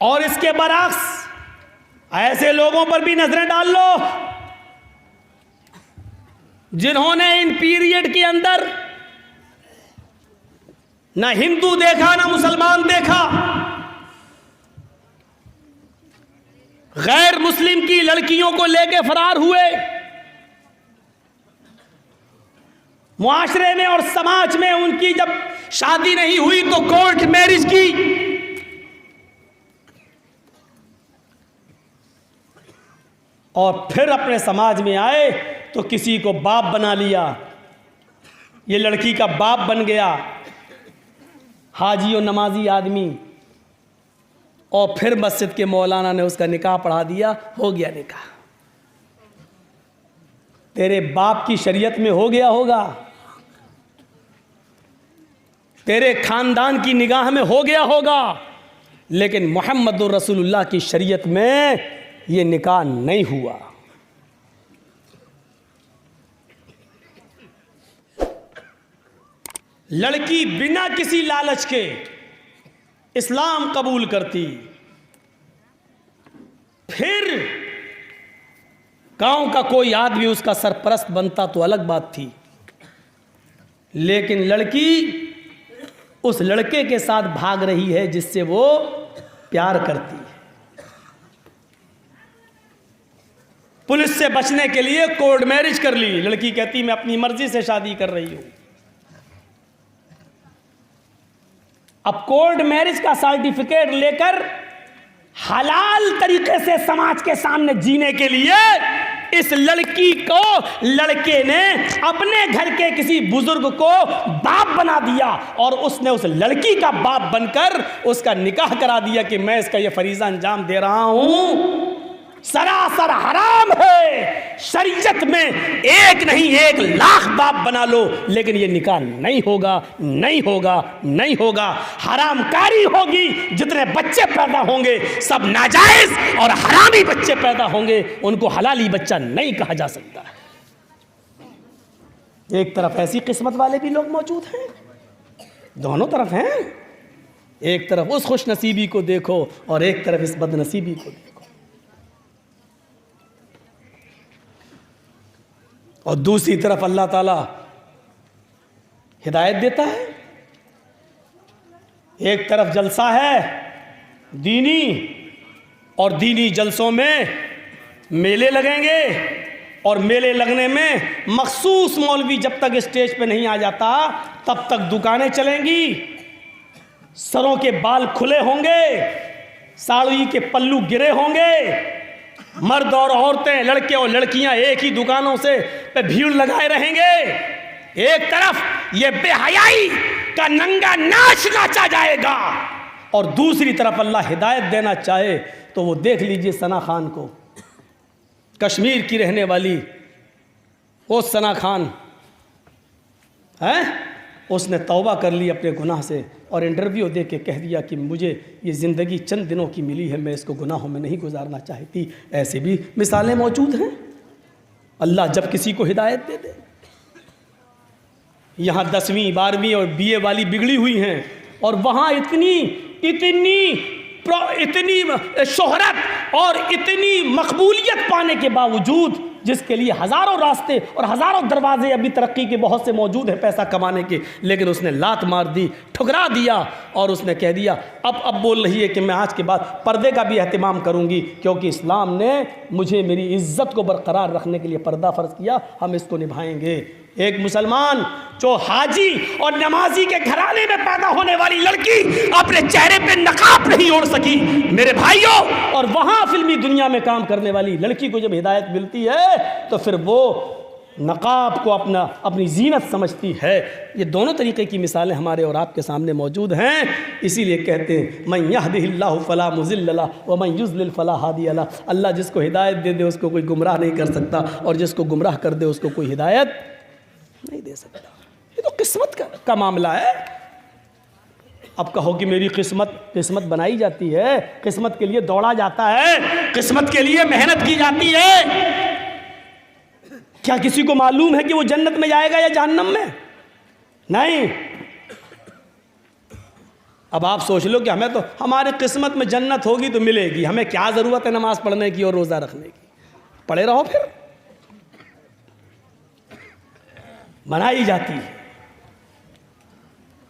और इसके बरअक्स ऐसे लोगों पर भी नजरें डाल लो जिन्होंने इन पीरियड के अंदर ना हिंदू देखा ना मुसलमान देखा, गैर मुस्लिम की लड़कियों को लेके फरार हुए, मुआशरे में और समाज में उनकी जब शादी नहीं हुई तो कोर्ट मैरिज की, और फिर अपने समाज में आए तो किसी को बाप बना लिया, ये लड़की का बाप बन गया, हाजी और नमाजी आदमी, और फिर मस्जिद के मौलाना ने उसका निकाह पढ़ा दिया, हो गया निकाह। तेरे बाप की शरीयत में हो गया होगा, तेरे खानदान की निगाह में हो गया होगा, लेकिन मुहम्मदुर रसूलुल्लाह की शरीयत में ये निकाह नहीं हुआ। लड़की बिना किसी लालच के इस्लाम कबूल करती, फिर गांव का कोई आदमी उसका सरपरस्त बनता तो अलग बात थी, लेकिन लड़की उस लड़के के साथ भाग रही है जिससे वो प्यार करती है। पुलिस से बचने के लिए कोर्ट मैरिज कर ली, लड़की कहती मैं अपनी मर्जी से शादी कर रही हूं। अब कोर्ट मैरिज का सर्टिफिकेट लेकर हलाल तरीके से समाज के सामने जीने के लिए इस लड़की को लड़के ने अपने घर के किसी बुजुर्ग को बाप बना दिया, और उसने उस लड़की का बाप बनकर उसका निकाह करा दिया कि मैं इसका ये फरीजा अंजाम दे रहा हूं। सरासर हराम है। शरीयत में एक नहीं 1,00,000 बाप बना लो, लेकिन ये निकाह नहीं होगा, नहीं होगा, नहीं होगा। हरामकारी होगी, जितने बच्चे पैदा होंगे सब नाजायज और हरामी बच्चे पैदा होंगे, उनको हलाली बच्चा नहीं कहा जा सकता। एक तरफ ऐसी किस्मत वाले भी लोग मौजूद हैं, दोनों तरफ हैं। एक तरफ उस खुश नसीबी को देखो और एक तरफ इस बदनसीबी को देखो, और दूसरी तरफ अल्लाह ताला हिदायत देता है। एक तरफ जलसा है दीनी, और दीनी जलसों में मेले लगेंगे, और मेले लगने में मखसूस मौलवी जब तक स्टेज पे नहीं आ जाता तब तक दुकानें चलेंगी, सरों के बाल खुले होंगे, साड़ी के पल्लू गिरे होंगे, मर्द और औरतें, लड़के और लड़कियां एक ही दुकानों से पे भीड़ लगाए रहेंगे। एक तरफ ये बेहयाई का नंगा नाच नाचा जाएगा, और दूसरी तरफ अल्लाह हिदायत देना चाहे तो वो देख लीजिए सना खान को, कश्मीर की रहने वाली वो सना खान है, उसने तौबा कर ली अपने गुनाह से, और इंटरव्यू दे के कह दिया कि मुझे ये ज़िंदगी चंद दिनों की मिली है, मैं इसको गुनाहों में नहीं गुजारना चाहती। ऐसी भी मिसालें मौजूद हैं। अल्लाह जब किसी को हिदायत दे दे। यहाँ 10वीं 12वीं और BA वाली बिगड़ी हुई हैं, और वहाँ इतनी शोहरत और इतनी मकबूलियत पाने के बावजूद, जिसके लिए हज़ारों रास्ते और हज़ारों दरवाजे अभी तरक्की के बहुत से मौजूद हैं पैसा कमाने के, लेकिन उसने लात मार दी, ठुकरा दिया, और उसने कह दिया अब बोल रही है कि मैं आज के बाद पर्दे का भी एहतिमाम करूंगी, क्योंकि इस्लाम ने मुझे मेरी इज्जत को बरकरार रखने के लिए पर्दा फ़र्ज किया, हम इसको निभाएंगे। एक मुसलमान जो हाजी और नमाजी के घराने में पैदा होने वाली लड़की अपने चेहरे पे नकाब नहीं ओढ़ सकी मेरे भाइयों, और वहाँ फिल्मी दुनिया में काम करने वाली लड़की को जब हिदायत मिलती है तो फिर वो नकाब को अपनी जीनत समझती है। ये दोनों तरीके की मिसालें हमारे और आपके सामने मौजूद हैं। इसीलिए कहते हैं मन यहदिहिल्लाहु फला मुज़िल्ल लहु व मन युज़लिल फला हादिय लहु। अल्लाह जिसको हिदायत दे दे उसको कोई गुमराह नहीं कर सकता, और जिसको गुमराह कर दे उसको कोई हिदायत नहीं दे सकता। ये तो किस्मत का मामला है। अब कहो कि मेरी किस्मत बनाई जाती है, किस्मत के लिए दौड़ा जाता है, किस्मत के लिए मेहनत की जाती है। क्या किसी को मालूम है कि वो जन्नत में जाएगा या जहन्नम में? नहीं। अब आप सोच लो कि हमें तो हमारी किस्मत में जन्नत होगी तो मिलेगी, हमें क्या ज़रूरत है नमाज़ पढ़ने की और रोज़ा रखने की, पढ़े रहो फिर। बनाई जाती है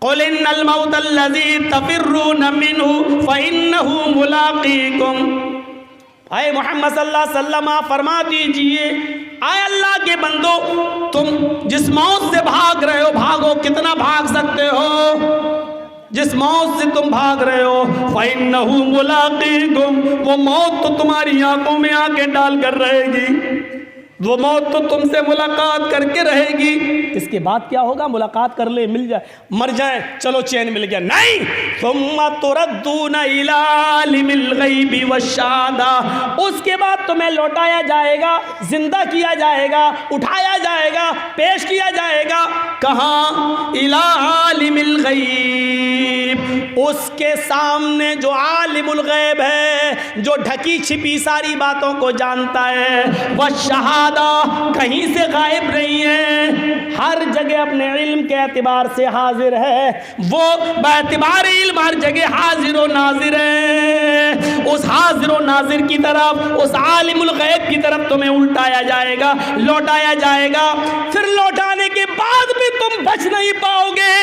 क़ुल इन्नल मौतल्लज़ी तफ़िर्रून मिन्हु फ़इन्नहु मुलाक़ीकुम। आए मोहम्मद सल्लल्लाहु अलैहि वसल्लम आप फरमा दीजिए, आए अल्लाह के बंदो, तुम जिस मौत से भाग रहे हो भागो, कितना भाग सकते हो। जिस मौत से तुम भाग रहे हो फ़इन्नहु मुलाक़ीकुम, वो मौत तो तुम्हारी आंखों में आंखें डाल कर रहेगी, वो मौत तो तुमसे मुलाकात करके रहेगी। इसके बाद क्या होगा? मुलाकात कर ले, मिल जाए, मर जाए, चलो चैन मिल गया, नहीं। सुम्मा तुरद्दूना इला आलिमिल ग़ैबि वश्शहादा, उसके बाद तुम्हें लौटाया जाएगा, जिंदा किया जाएगा, उठाया जाएगा, पेश किया जाएगा। कहाँ? इला आलिमिल ग़ैब, उसके सामने जो आलिमुल ग़ैब है, जो ढकी छिपी सारी बातों को जानता है, वश्शहादा, कहीं से गायब नहीं है, हर जगह अपने इल्म के एतबार से हाजिर है, वो बेतबार इल्म हर जगह हाजिर व नाजिर है। उस हाजिर व नाजिर की तरफ, उस आलिमुल ग़ैब की तरफ तुम्हें उल्टाया जाएगा, लौटाया जाएगा। फिर लौटाने के बाद भी तुम बच नहीं पाओगे।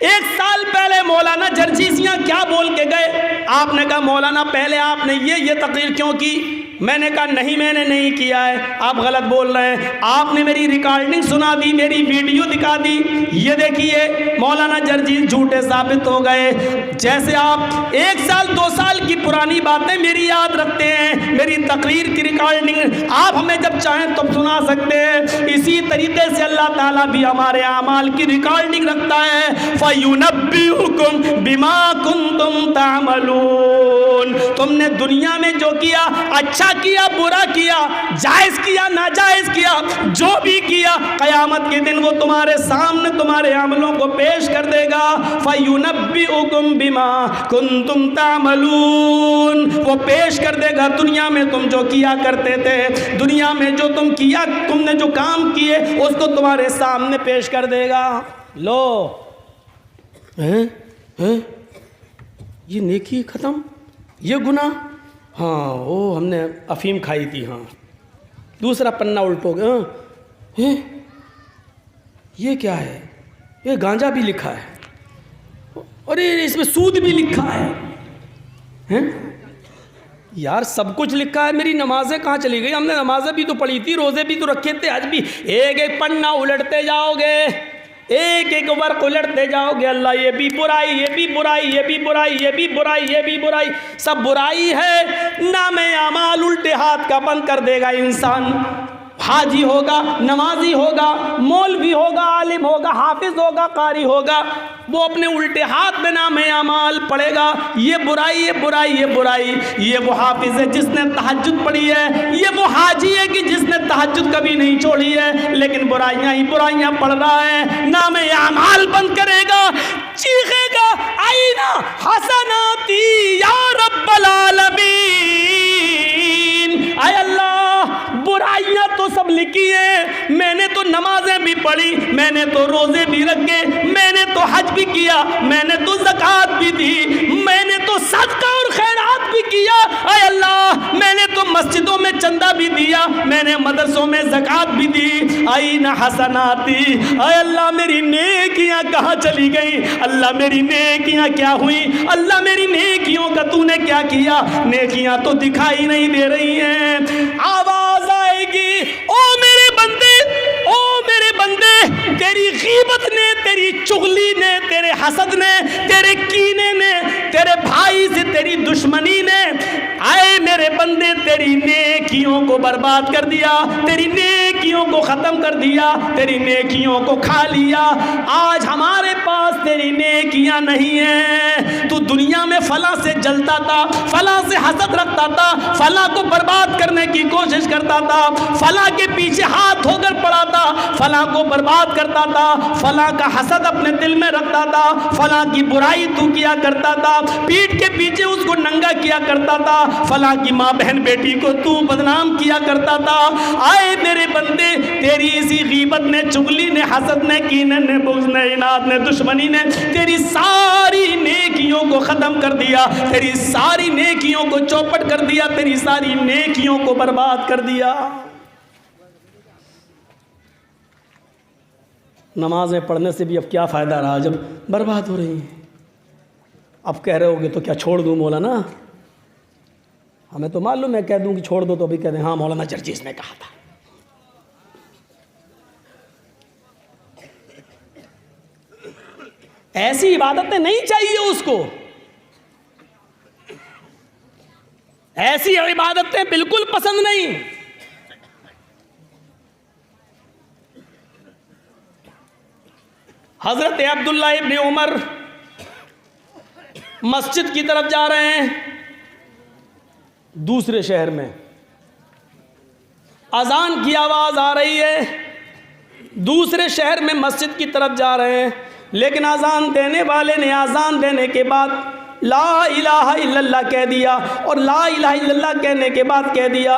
1 साल पहले मौलाना जर्जीसियाँ क्या बोल के गए? आपने कहा मौलाना पहले आपने ये तकरीर क्यों की? मैंने कहा नहीं, मैंने नहीं किया है, आप गलत बोल रहे हैं। आपने मेरी रिकॉर्डिंग सुना दी, मेरी वीडियो दिखा दी, ये देखिए मौलाना जर्जीस झूठे साबित हो गए। जैसे आप 1 साल 2 साल की पुरानी बातें मेरी याद रखते हैं, मेरी तकरीर की रिकॉर्डिंग आप हमें जब चाहें तब सुना सकते हैं। इसी तरीके से अल्लाह ताला भी हमारे आमाल की रिकॉर्डिंग रखता है। फ़युनब्बिउकुम बिमा कुंतुम तामलून, तुमने दुनिया में जो किया, अच्छा किया, बुरा किया, जायज किया, नाजायज किया, जो भी किया, कयामत के दिन वो तुम्हारे सामने तुम्हारे अमलों को पेश कर देगा। फ़युनब्बिउकुम बिमा कुंतुम तामलून, वो पेश कर देगा दुनिया में तुम जो किया करते थे, दुनिया में जो तुम किया, तुमने जो काम किए उसको तुम्हारे सामने पेश कर देगा। लो हैं? ये नेकी खत्म, ये गुनाह, हाँ वो हमने अफीम खाई थी, हाँ दूसरा पन्ना उल्टो गया, ये क्या है? ये गांजा भी लिखा है, अरे इसमें सूद भी लिखा है? यार सब कुछ लिखा है, मेरी नमाजें कहाँ चली गई? हमने नमाजें भी तो पढ़ी थी, रोज़े भी तो रखे थे, आज भी एक एक पन्ना उलटते जाओगे, एक एक वर्क उलटते जाओगे, अल्लाह ये भी बुराई, ये भी बुराई, ये भी बुराई, ये भी बुराई, ये भी बुराई, सब बुराई है। नामे अमाल उल्टे हाथ का बंद कर देगा इंसान। हाजी होगा, नमाजी होगा, मौलवी होगा, आलिम होगा, हाफिज होगा, कारी होगा, वो अपने उल्टे हाथ में नामे अमाल पड़ेगा। ये बुराई, ये बुराई, ये बुराई, ये वो हाफिज है जिसने तहज्जुद पढ़ी है, ये वो हाजी है कि जिसने तहज्जुद कभी नहीं छोड़ी है, लेकिन बुराइयां ही बुराइयां पढ़ रहा है, नामे अमाल बंद करेगा, चीखेगा आईना हसनाती या रब्बल आलमीन। आय अल्लाह, बुराइयां तो सब लिखी है, मैंने तो नमाजें भी पढ़ी, मैंने तो रोजे भी रखे, मैंने तो हज भी किया, मैंने तो ज़कात भी दी, मैंने तो सदका और खैरात भी किया। आय अल्लाह, मैंने तो मस्जिदों में चंदा भी दिया, मैंने मदरसों में ज़कात भी दी। आईना हसनाती, आय अल्लाह मेरी नेकियां कहाँ चली गई? अल्लाह मेरी नेकियां क्या हुई? अल्लाह मेरी नेकियों का तूने क्या किया? नेकियां तो दिखाई नहीं दे रही हैं। आवाज आएगी, ओ मेरे बंदे, ओ मेरे बंदे, तेरी गीबत ने, तेरी चुगली ने, तेरे हसद ने, तेरे कीने ने, तेरे भाई से तेरी दुश्मनी ने, आए मेरे बंदे तेरी नेकियों को बर्बाद कर दिया, तेरी नेकियों को खत्म कर दिया, तेरी नेकियों को खा लिया। आज हमारे पास तेरी नेकियां नहीं है। तू दुनिया में फला से जलता था, फला से हसद रखता था, फला को बर्बाद करने की कोशिश करता था, फला के पीछे हाथ होकर पड़ा था, फला को बर्बाद करता था, फला का हसद अपने दिल में रखता था, फला की बुराई तू किया करता था, पीठ के पीछे उसको को नंगा किया करता था, फला की माँ बहन बेटी को तू बदनाम किया करता था। आए मेरे बंदे, तेरी इसी गीबत ने, चुगली ने, हसद ने, कीनत ने, बुग़्ज़ ने, इनाद ने, दुश्मनी ने तेरी सारी नेकियों को ख़त्म कर दिया, तेरी सारी नेकियों को चौपट कर दिया, तेरी सारी नेकियों को बर्बाद कर दिया। नमाज़ें पढ़ने से भी अब क्या फ़ायदा रहा जब बर्बाद हो रही हैं। अब कह रहे होगे तो क्या छोड़ दूँ मौलाना? हमें तो मालूम है, कह दूँ कि छोड़ दो तो अभी कह दें हाँ मौलाना जर्जीस ने कहा था। ऐसी इबादतें नहीं चाहिए उसको, ऐसी इबादतें बिल्कुल पसंद नहीं। हजरत अब्दुल्ला इब्न उमर मस्जिद की तरफ जा रहे हैं, दूसरे शहर में अजान की आवाज़ आ रही है, दूसरे शहर में मस्जिद की तरफ जा रहे हैं, लेकिन अजान देने वाले ने अजान देने के बाद ला इलाहा इल्लल्लाह कह दिया, और ला इलाहा इल्लल्लाह कहने के बाद कह दिया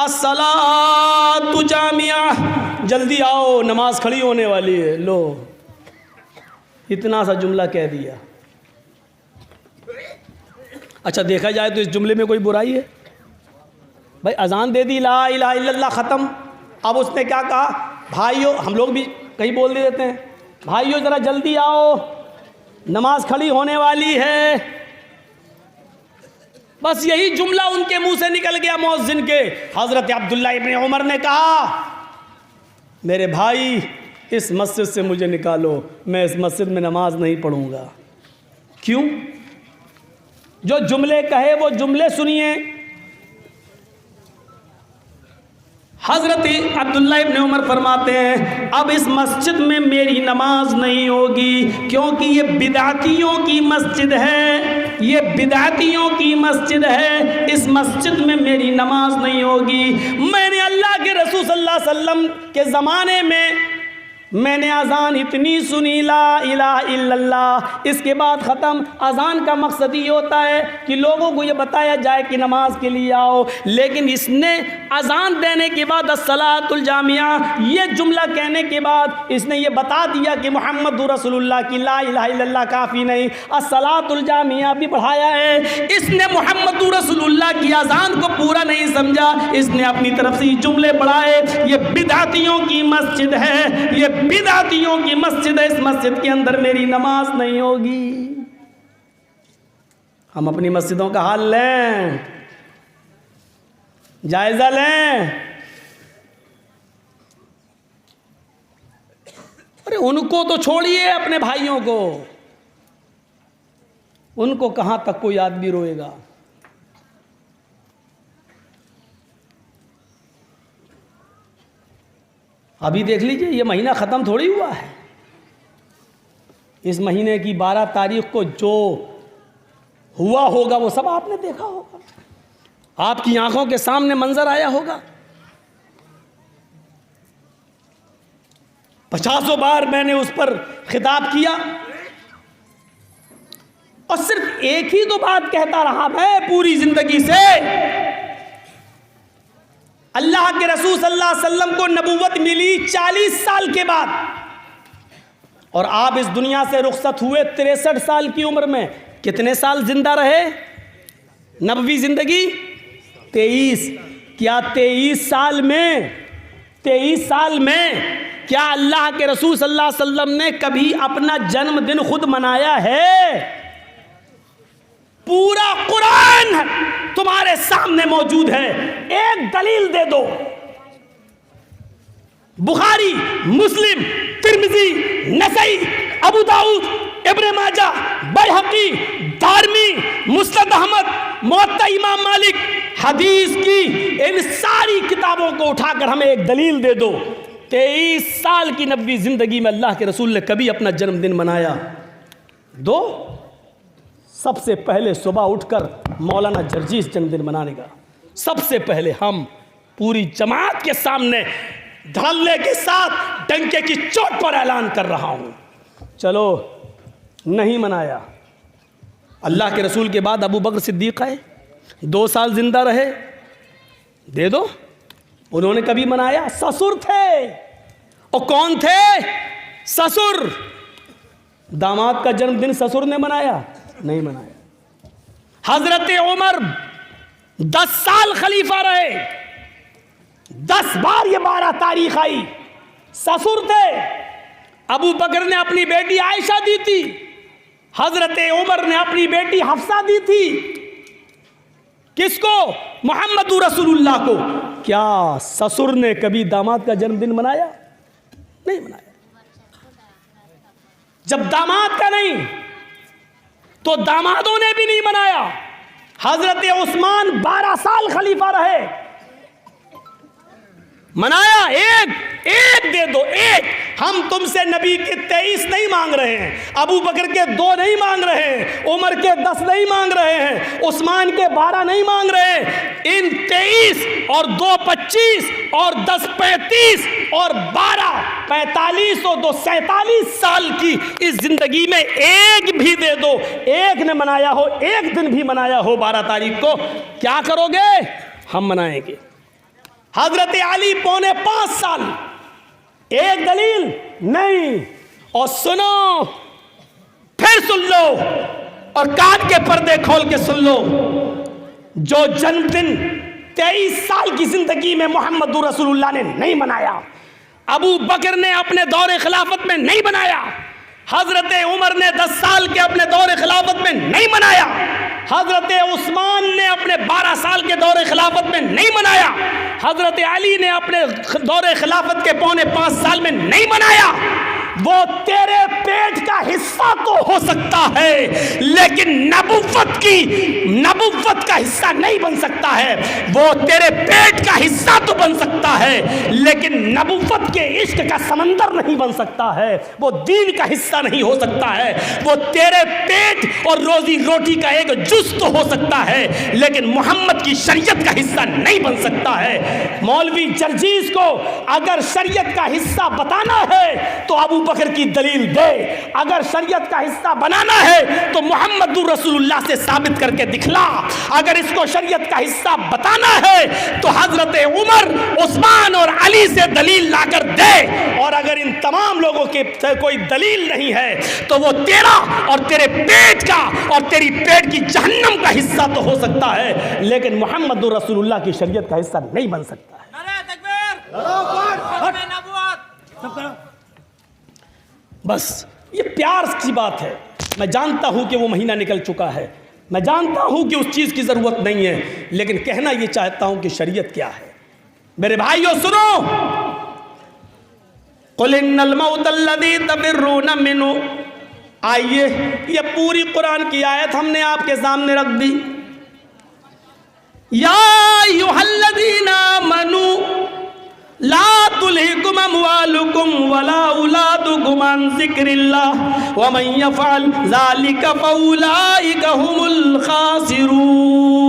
अस्सलातु जामिया, जल्दी आओ नमाज खड़ी होने वाली है। लो, इतना सा जुमला कह दिया। अच्छा, देखा जाए तो इस जुमले में कोई बुराई है? भाई अजान दे दी, ला इलाहा इल्लल्लाह ख़त्म। अब उसने क्या कहा, भाइयों, हम लोग भी कहीं बोल देते हैं, भाइयों ज़रा जल्दी आओ नमाज खड़ी होने वाली है। बस यही जुमला उनके मुंह से निकल गया मुअज्जिन के। हज़रत अब्दुल्ला इब्न उमर ने कहा, मेरे भाई इस मस्जिद से मुझे निकालो, मैं इस मस्जिद में नमाज नहीं पढ़ूंगा। क्यों? जो जुमले कहे वो जुमले सुनिए। हज़रत अब्दुल्ला इब्न उमर फरमाते हैं, अब इस मस्जिद में मेरी नमाज नहीं होगी, क्योंकि ये बिदअतियों की मस्जिद है, ये बिदअतियों की मस्जिद है, इस मस्जिद में मेरी नमाज नहीं होगी। मैंने अल्लाह के रसूल सल्लल्लाहु अलैहि वसल्लम के ज़माने में मैंने अजान इतनी सुनी, ला इलाहा इल्लल्लाह, इसके बाद ख़त्म। अजान का मकसद ये होता है कि लोगों को ये बताया जाए कि नमाज के लिए आओ, लेकिन इसने अजान देने के बाद अस्सलातुल जामिया ये जुमला कहने के बाद इसने ये बता दिया कि मुहम्मदुर रसूलुल्लाह की ला इलाहा इल्लल्लाह काफ़ी नहीं, अस्सलातुल जामिया भी बढ़ाया है। इसने मुहम्मदुर रसूलुल्लाह की अजान को पूरा नहीं समझा, इसने अपनी तरफ से ये जुमले बढ़ाए। ये बिदअतियों की मस्जिद है, ये बिदअतियों की मस्जिद है, इस मस्जिद के अंदर मेरी नमाज नहीं होगी। हम अपनी मस्जिदों का हाल लें, जायजा लें। अरे उनको तो छोड़िए, अपने भाइयों को, उनको कहां तक कोई आदमी रोएगा। अभी देख लीजिए, ये महीना ख़त्म थोड़ी हुआ है। इस महीने की 12 तारीख को जो हुआ होगा वो सब आपने देखा होगा, आपकी आंखों के सामने मंजर आया होगा। 50 बार मैंने उस पर खिताब किया और सिर्फ एक ही तो बात कहता रहा मैं पूरी जिंदगी से। अल्लाह के रसूल सल्लल्लाहु अलैहि वसल्लम को नबूवत मिली 40 साल के बाद, और आप इस दुनिया से रुखसत हुए 63 साल की उम्र में। कितने साल जिंदा रहे? नबवी जिंदगी 23। क्या 23 साल में क्या अल्लाह के रसूल सल्लल्लाहु अलैहि वसल्लम ने कभी अपना जन्मदिन खुद मनाया है? पूरा कुरान तुम्हारे सामने मौजूद है, एक दलील दे दो। बुखारी, मुस्लिम, तिर्मिज़ी, नसई, अबू दाऊद, इब्न माजा, बैहक़ी, दारमी, मुस्नद अहमद, मुवत्ता इमाम मालिक, हदीस की इन सारी किताबों को उठाकर हमें एक दलील दे दो। 23 साल की नबी जिंदगी में अल्लाह के रसूल ने कभी अपना जन्मदिन मनाया? दो। सबसे पहले सुबह उठकर मौलाना जर्जीस जन्मदिन मनाने का सबसे पहले हम पूरी जमात के सामने धड़ल्ले के साथ डंके की चोट पर ऐलान कर रहा हूं, चलो नहीं मनाया, अल्लाह के रसूल के बाद अबू बकर सिद्दीक आए, 2 साल जिंदा रहे, दे दो। उन्होंने कभी मनाया? ससुर थे। और कौन थे? ससुर। दामाद का जन्मदिन ससुर ने मनाया? नहीं मनाया। हजरत उमर 10 साल खलीफा रहे, 10 बार ये 12 तारीख आई, ससुर थे। अबू बकर ने अपनी बेटी आयशा दी थी, हजरत उमर ने अपनी बेटी हफ्सा दी थी। किसको? मोहम्मद रसूलुल्लाह को। क्या ससुर ने कभी दामाद का जन्मदिन मनाया? नहीं मनाया। जब दामाद का नहीं तो दामादों ने भी नहीं मनाया। हजरत उस्मान 12 साल खलीफा रहे, मनाया? एक दे दो, एक। हम तुमसे नबी के 23 नहीं मांग रहे हैं, अबू बकर के 2 नहीं मांग रहे हैं, उमर के 10 नहीं मांग रहे हैं, उस्मान के 12 नहीं मांग रहे हैं। इन 23 और 2 25 और 10 35 और 12 45 और 2 47 साल की इस जिंदगी में एक भी दे दो। एक ने मनाया हो, एक दिन भी मनाया हो 12 तारीख को, क्या करोगे? हम मनाएंगे। हजरत अली 4.25 साल, एक दलील नहीं। और सुनो, फिर सुन लो और कान के पर्दे खोल के सुन लो, जो जन्मदिन 23 साल की जिंदगी में मोहम्मद रसूलुल्लाह ने नहीं मनाया, अबू बकर ने अपने दौरे खिलाफत में नहीं मनाया, हजरत उमर ने 10 साल के अपने दौरे खिलाफत में नहीं मनाया, हजरत उस्मान ने अपने 12 साल के दौरे खिलाफत में नहीं मनाया, हजरत अली ने अपने दौरे खिलाफत के 4.25 साल में नहीं मनाया। वो तेरे पेट का हिस्सा तो हो सकता है, लेकिन नबुव्वत का हिस्सा नहीं बन सकता है। वो तेरे पेट का हिस्सा तो बन सकता है, लेकिन नबुव्वत के इश्क का समंदर नहीं बन सकता है। वो दीन का हिस्सा नहीं हो सकता है। वो तेरे पेट और रोजी रोटी का एक जुज़ तो हो सकता है, लेकिन मोहम्मद की शरीयत का हिस्सा नहीं बन सकता है। मौलवी जर्जीज को अगर शरीयत का हिस्सा बताना है तो अबू बकर की दलील दे, अगर शरीयत का हिस्सा बनाना है तो मोहम्मद रसूलुल्लाह से साबित करके दिखला, अगर इसको शरीयत का हिस्सा बताना है तो हजरत उमर, उस्मान और अली से दलील लाकर दे। और अगर इन तमाम लोगों के कोई दलील नहीं है तो वो तेरा और तेरे पेट का और तेरी पेट की जहन्नम का हिस्सा तो हो सकता है, लेकिन मोहम्मद रसूलुल्लाह की शरीयत का हिस्सा नहीं बन सकता है। बस ये प्यार की बात है। मैं जानता हूं कि वो महीना निकल चुका है, मैं जानता हूं कि उस चीज़ की ज़रूरत नहीं है, लेकिन कहना ये चाहता हूं कि शरीयत क्या है। मेरे भाइयों सुनो, कुल इन्नल मौतल्लज़ी तफ़िर्रूना मिन्हु। आइए, ये पूरी कुरान की आयत हमने आपके सामने रख दी। या अय्युहल्लज़ीना आमनू ला तुल्हिकुम अमवालुकुम वला औलादुकुम अन ज़िक्रिल्लाह व मन यफ़अल ज़ालिका फ़उलाइका हुमुल ख़ासिरून।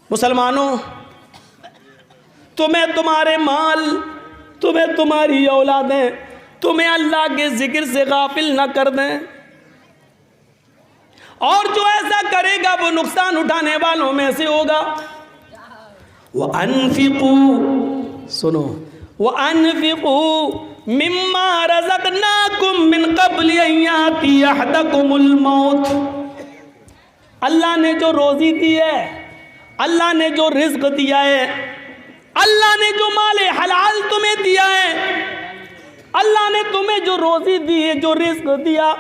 मुसलमानों, तुम्हें तुम्हारे माल, तुम्हें तुम्हारी औलादें, तुम्हें अल्लाह के जिक्र से गाफिल न कर दें, और जो ऐसा करेगा वो नुकसान उठाने वालों में से होगा। वो अनफिकू, सुनो, वो अनफिकू मिम्मा रज़क़नाकुम मिन क़ब्ल अन याती अहदकुमुल मौत। अल्लाह ने जो रोज़ी दी है, अल्लाह ने जो रिज़्क़ दिया है, अल्लाह ने जो माले हलाल तुम्हें दिया है, अल्लाह ने तुम्हें जो रोज़ी दी है, जो रिज़्क़ दिया,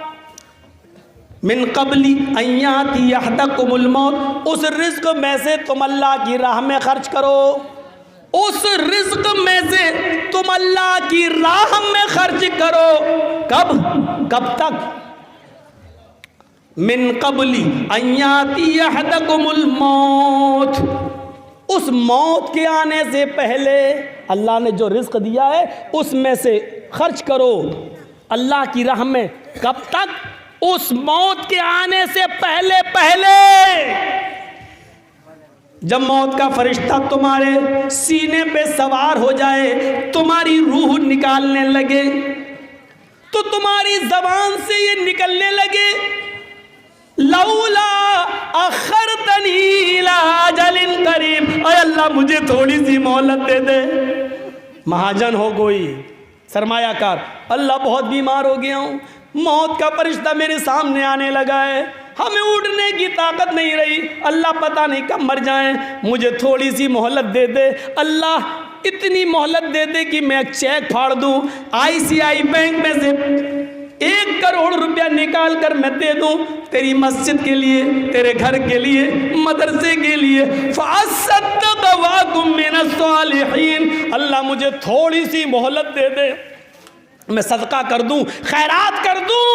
मिन क़ब्ली अन याती अहदकुमुल मौत, उस रिज़्क़ में से तुम अल्लाह की राह में खर्च करो। उस रिज़्क़ में से तुम अल्लाह की राह में खर्च करो। कब तक? मिन क़ब्ली अन याती अहदकुमुल मौत, उस मौत के आने से पहले अल्लाह ने जो रिज़्क़ दिया है उसमें से खर्च करो अल्लाह की राह में। कब तक? उस मौत के आने से पहले जब मौत का फरिश्ता तुम्हारे सीने पे सवार हो जाए, तुम्हारी रूह निकालने लगे, तो तुम्हारी जबान से ये निकलने लगे, लौला अखरतनी इला अजलिन करीब, अय अल्लाह मुझे थोड़ी सी मोहलत दे दे। महाजन हो कोई, सरमायाकार, अल्लाह बहुत बीमार हो गया हूँ, मौत का फरिश्ता मेरे सामने आने लगा है, हमें उठने की ताकत नहीं रही, अल्लाह पता नहीं कब मर जाएं, मुझे थोड़ी सी मोहलत दे दे। अल्लाह इतनी मोहलत दे दे कि मैं चेक फाड़ दूं, ICI बैंक में से 1 करोड़ रुपया निकाल कर मैं दे दूं तेरी मस्जिद के लिए, तेरे घर के लिए, मदरसे के लिए। अल्लाह मुझे थोड़ी सी मोहलत दे दे, मैं सदका कर दूं, खैरात कर दूं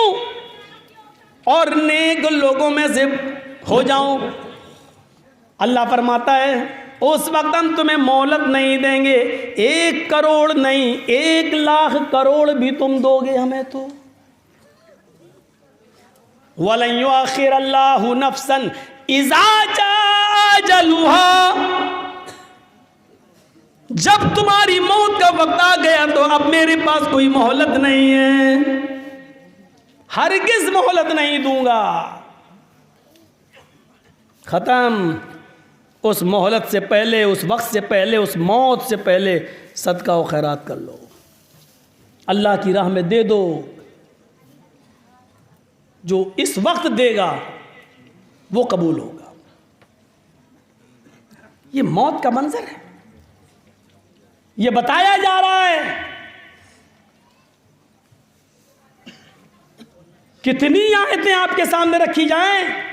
और नेक लोगों में से हो जाऊं। अल्लाह फरमाता है उस वक्त हम तुम्हें मोहलत नहीं देंगे, 1 करोड़ नहीं 1 लाख करोड़ भी तुम दोगे हमें तो। वलन युअखिर अल्लाहु नफ्सन इज़ा जाअ अजलुहा, जब तुम्हारी मौत का वक्त आ गया तो अब मेरे पास कोई मोहलत नहीं है, हरगिज़ मोहलत नहीं दूंगा। खत्म। उस मोहलत से पहले, उस वक्त से पहले, उस मौत से पहले सदका व खैरात कर लो, अल्लाह की राह में दे दो। जो इस वक्त देगा वो कबूल होगा। ये मौत का मंजर है, ये बताया जा रहा है। कितनी आयतें आपके सामने रखी जाएं,